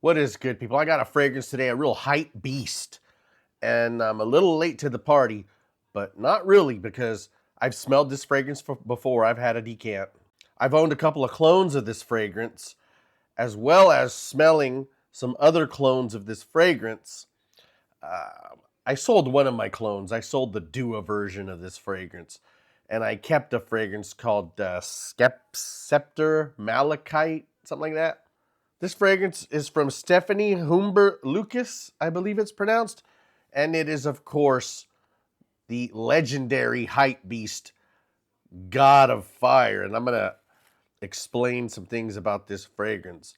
What is good, people? I got a fragrance today, a real hype beast. And I'm a little late to the party, but not really because I've smelled this fragrance before. I've had a decant. I've owned a couple of clones of this fragrance, as well as smelling some other clones of this fragrance. I sold one of my clones. I sold the Dua version of this fragrance. And I kept a fragrance called Scepter Malachite, something like that. This fragrance is from Stephanie Humbert Lucas, I believe it's pronounced. And it is, of course, the legendary hype beast, God of Fire. And I'm going to explain some things about this fragrance.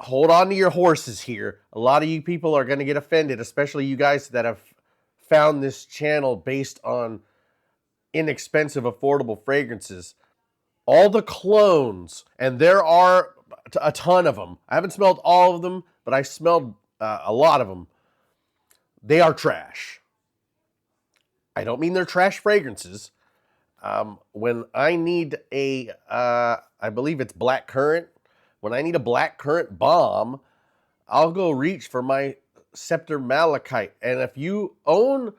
Hold on to your horses here. A lot of you people are going to get offended, especially you guys that have found this channel based on inexpensive, affordable fragrances. All the clones, and there are a ton of them. I haven't smelled all of them, but I smelled a lot of them. They are trash. I don't mean they're trash fragrances. When I need I believe it's black currant. When I need a black currant bomb, I'll go reach for my Scepter Malachite. And if you own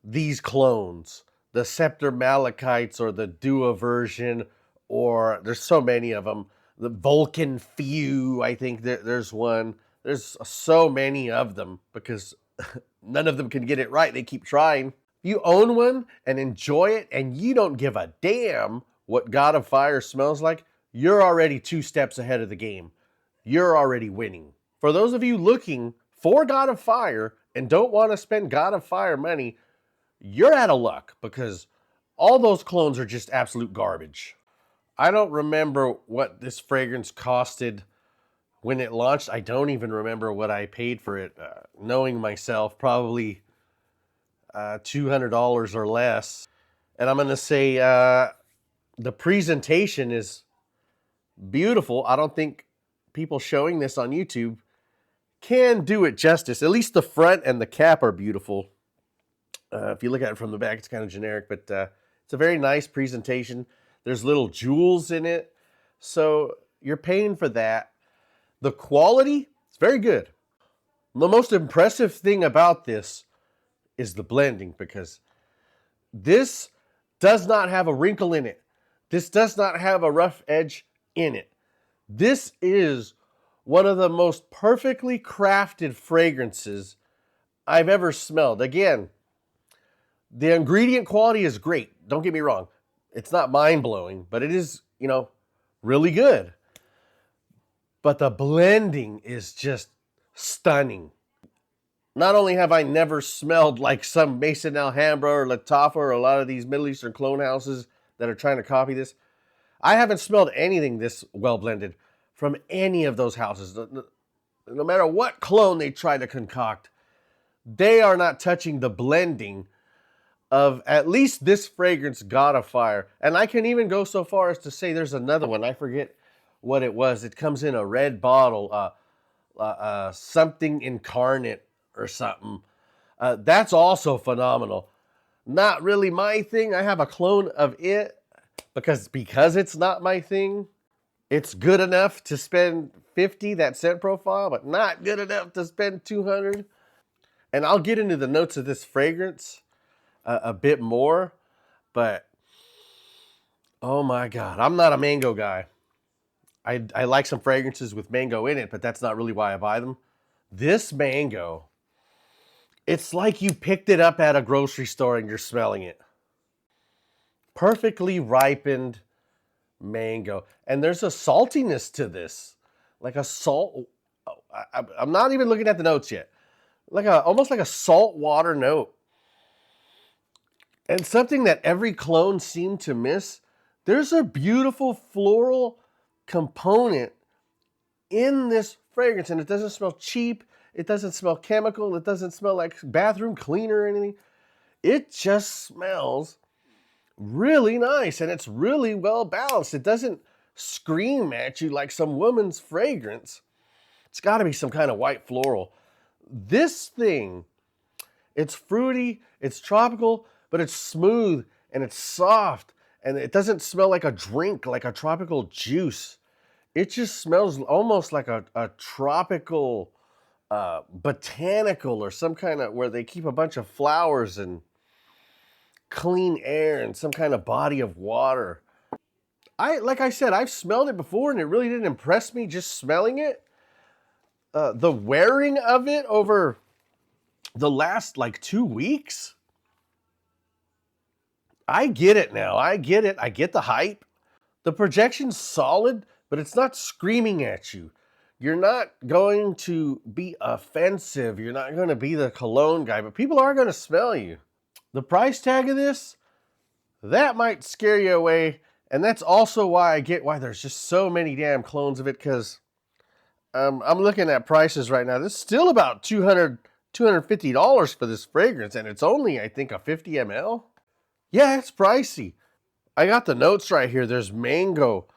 these clones, the Scepter Malachites or the Dua version, or there's so many of them, the Vulcan Few, I think there's one. There's so many of them because none of them can get it right. They keep trying. You own one and enjoy it and you don't give a damn what God of Fire smells like, you're already 2 steps ahead of the game. You're already winning. For those of you looking for God of Fire and don't want to spend God of Fire money, you're out of luck because all those clones are just absolute garbage. I don't remember what this fragrance costed when it launched. I don't even remember what I paid for it. Knowing myself, probably $200 or less. And I'm going to say the presentation is beautiful. I don't think people showing this on YouTube can do it justice. At least the front and the cap are beautiful. If you look at it from the back, it's kind of generic, but it's a very nice presentation. There's little jewels in it, so you're paying for that. The quality is very good. The most impressive thing about this is the blending, because this does not have a wrinkle in it. This does not have a rough edge in it. This is one of the most perfectly crafted fragrances I've ever smelled. Again, the ingredient quality is great. Don't get me wrong. It's not mind-blowing, but it is, really good. But the blending is just stunning. Not only have I never smelled like some Maison Alhambra or Lattafa or a lot of these Middle Eastern clone houses that are trying to copy this, I haven't smelled anything this well blended from any of those houses. No matter what clone they try to concoct, they are not touching the blending of at least this fragrance, God of Fire. And I can even go so far as to say there's another one. I forget what it was. It comes in a red bottle, something incarnate or something. That's also phenomenal. Not really my thing. I have a clone of it because it's not my thing. It's good enough to spend 50, that scent profile, but not good enough to spend 200. And I'll get into the notes of this fragrance a bit more, but oh my God, I'm not a mango guy. I like some fragrances with mango in it, but that's not really why I buy them. This mango, it's like you picked it up at a grocery store and you're smelling it. Perfectly ripened mango. And there's a saltiness to this, like a salt. I'm not even looking at the notes yet. Almost like a salt water note. And something that every clone seemed to miss, there's a beautiful floral component in this fragrance. And it doesn't smell cheap. It doesn't smell chemical. It doesn't smell like bathroom cleaner or anything. It just smells really nice. And it's really well balanced. It doesn't scream at you like some woman's fragrance. It's got to be some kind of white floral. This thing, it's fruity, it's tropical, but it's smooth and it's soft and it doesn't smell like a drink, like a tropical juice. It just smells almost like a tropical, botanical or some kind of where they keep a bunch of flowers and clean air and some kind of body of water. Like I said, I've smelled it before and it really didn't impress me just smelling it. The wearing of it over the last like 2 weeks, I get it now. I get it. I get the hype. The projection's solid, but it's not screaming at you. You're not going to be offensive. You're not going to be the cologne guy, but people are going to smell you. The price tag of this, that might scare you away. And that's also why I get why there's just so many damn clones of it, because I'm looking at prices right now. This is still about $250 for this fragrance, and it's only, I think, a 50 ml. Yeah, it's pricey. I got the notes right here. There's mango,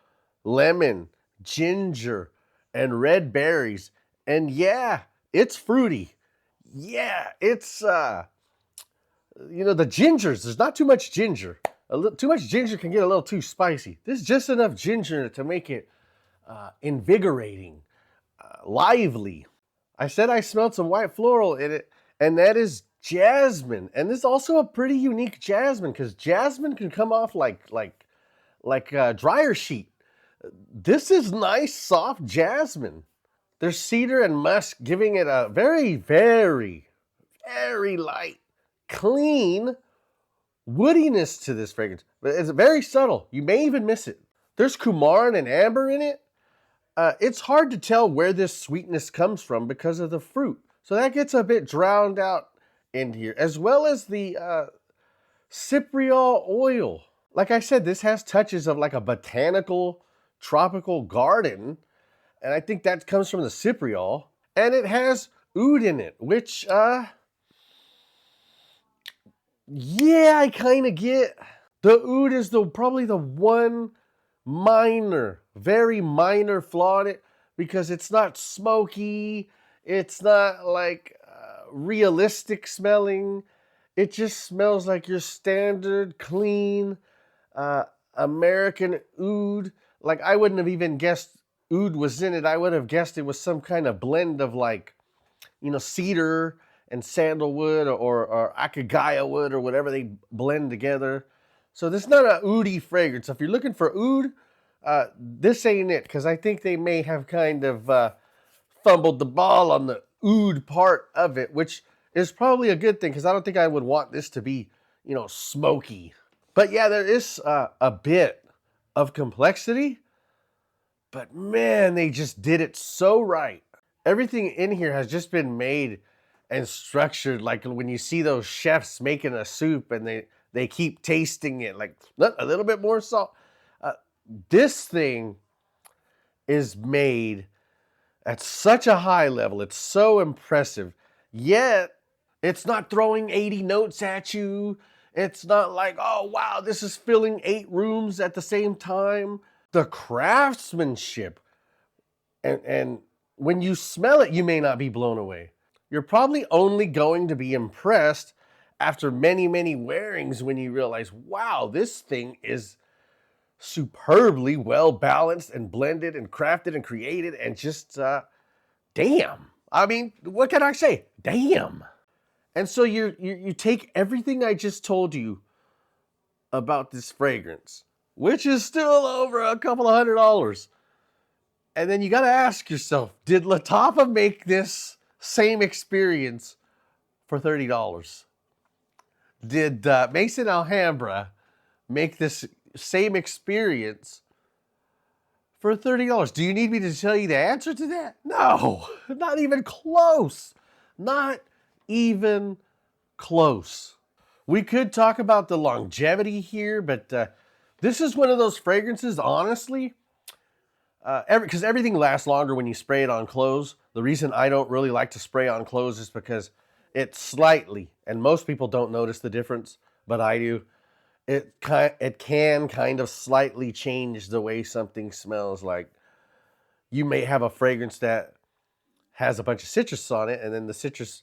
lemon, ginger, and red berries. And yeah, it's fruity. Yeah, it's the gingers. There's not too much ginger. Too much ginger can get a little too spicy. There's just enough ginger to make it invigorating, lively. I said I smelled some white floral in it, and that is jasmine. And this is also a pretty unique jasmine, because jasmine can come off like a dryer sheet. This is nice, soft jasmine. There's cedar and musk, giving it a very, very, very light, clean woodiness to this fragrance. But it's very subtle. You may even miss it. There's coumarin and amber in it. It's hard to tell where this sweetness comes from because of the fruit. So that gets a bit drowned out in here, as well as the cypriol oil. Like I said, this has touches of like a botanical, tropical garden. And I think that comes from the cypriol. And it has oud in it, which, yeah, I kind of get. The oud is probably the one minor, very minor flaw in it, because it's not smoky. It's not like realistic smelling. It just smells like your standard, clean, American oud. Like, I wouldn't have even guessed oud was in it. I would have guessed it was some kind of blend of cedar and sandalwood or akagaya wood or whatever they blend together. So this is not a oudy fragrance. If you're looking for oud, this ain't it, because I think they may have kind of fumbled the ball on the oud part of it, which is probably a good thing, because I don't think I would want this to be, smoky. But yeah, there is a bit of complexity, but man, they just did it so right. Everything in here has just been made and structured like when you see those chefs making a soup and they keep tasting it, like a little bit more salt. This thing is made at such a high level. It's so impressive, yet it's not throwing 80 notes at you. It's not like, oh wow, this is filling 8 rooms at the same time. The craftsmanship, and when you smell it, you may not be blown away. You're probably only going to be impressed after many, many wearings when you realize, wow, this thing is superbly well balanced and blended and crafted and created, and just damn. I mean, what can I say? Damn. And so you take everything I just told you about this fragrance, which is still over a couple of $100, and then you got to ask yourself, did Latava make this same experience for $30? Did Mason Alhambra make this same experience for $30? Do you need me to tell you the answer to that? No, not even close. Not even close. We could talk about the longevity here, but this is one of those fragrances, honestly, because everything lasts longer when you spray it on clothes. The reason I don't really like to spray on clothes is because it slightly, and most people don't notice the difference, but I do, it can kind of slightly change the way something smells. Like, you may have a fragrance that has a bunch of citrus on it, and then the citrus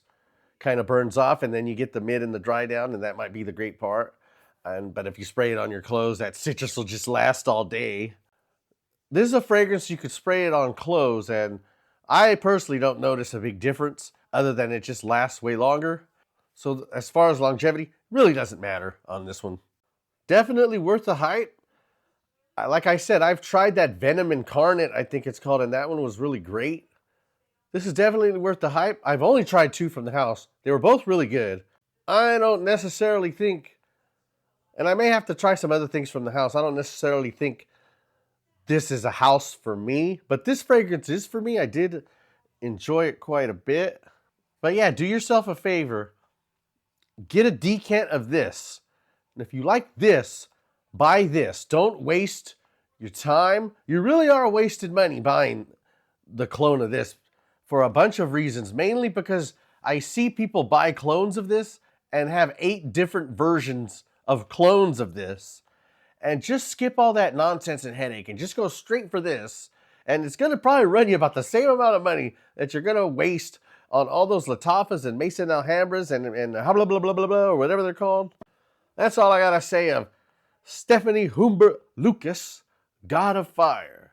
kind of burns off, and then you get the mid and the dry down, and that might be the great part. But if you spray it on your clothes, that citrus will just last all day. This is a fragrance you could spray it on clothes, and I personally don't notice a big difference other than it just lasts way longer. So as far as longevity, really doesn't matter on this one. Definitely worth the hype. Like I said, I've tried that Venom Incarnate, I think it's called, and that one was really great. This is definitely worth the hype. I've only tried 2 from the house. They were both really good. I don't necessarily think, and I may have to try some other things from the house. I don't necessarily think this is a house for me, but this fragrance is for me. I did enjoy it quite a bit. But yeah, do yourself a favor. Get a decant of this. And if you like this, buy this. Don't waste your time. You really are wasted money buying the clone of this for a bunch of reasons. Mainly because I see people buy clones of this and have 8 different versions of clones of this. And just skip all that nonsense and headache and just go straight for this. And it's going to probably run you about the same amount of money that you're going to waste on all those Latafas and Mason Alhambras and blah, blah, blah, blah, blah, blah, or whatever they're called. That's all I got to say of Stephanie Humbert Lucas, God of Fire.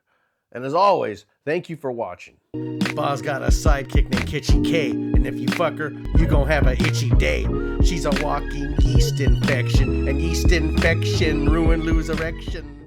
And as always, thank you for watching. Pa's got a sidekick named Kitchen K, and if you fuck her, you gon' have a itchy day. She's a walking yeast infection, and yeast infection ruin lose erection.